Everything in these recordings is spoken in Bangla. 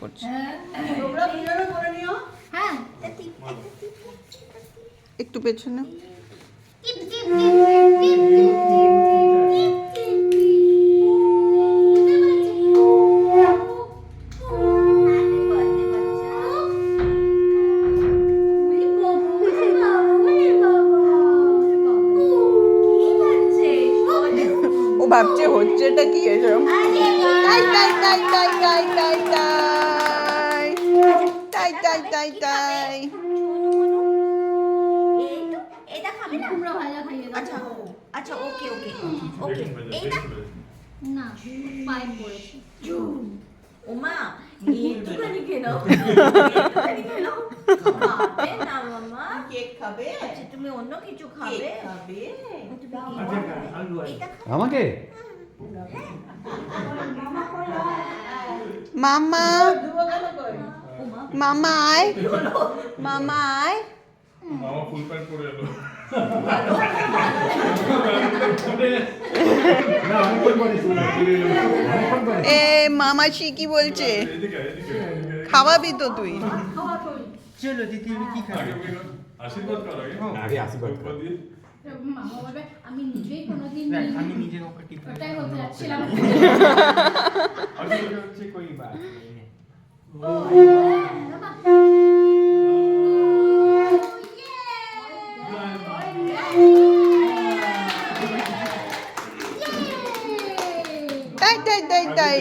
করছে। হ্যাঁ একটু পেছনে। ও ভাবছে হচ্ছেটা কি এসব। তাই তাই তাই তাই তাই তাই তাই তাই তাই তাই তাই। এটা খাবে না? কুমড়ো ভাজা খাইয়ে দাও। আচ্ছা আচ্ছা ওকে ওকে ওকে এইটা না পাইপ পড়েছে ওমা একটুখানি খেয়ে নাও একটুখানি খেয়ে নাও খাবে না মামা কেক খাবে আচ্ছা তুমি অন্য কিছু খাবে খাবে আমাকে মামা মামা আয় মামা আয়। মামা ফুল প্যান্ট পরে এলো। এ মামাসি কি বলছে? এদিকে এদিকে খাওয়াবি তো তুই? চলো দিদি কি খাবে? আশীর্বাদ কর আগে। আগে আশীর্বাদ কর। উপর দিয়ে। মামা বলবে আমি নিজেই কোনোদিন আমি নিজে ওকে টিপ ওটাই বলতে যাচ্ছিলাম। আশীর্বাদ হচ্ছে कोई बात नहीं है। তাই তাই তাই তাই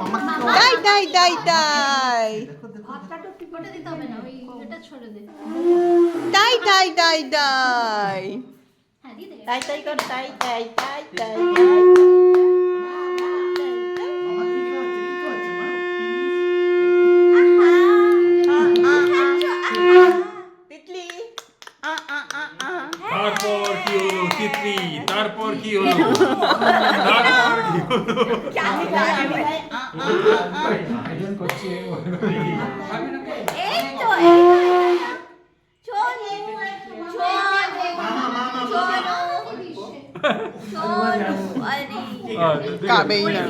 মামা তাই তাই তাই তাই ভাতটা তো টিপটে দিতে হবে না, ওই এটা ছড়ে দে। তাই তাই তাই তাই হ্যাঁ দিয়ে দে। তাই তাই কর তাই তাই তাই তাই তিতলি তারপর কি হলো তিতলি? তারপর কি হলো? তারপর কি হলো? আয়োজন করছে এই তো চল চল চল আরে কাবেই না।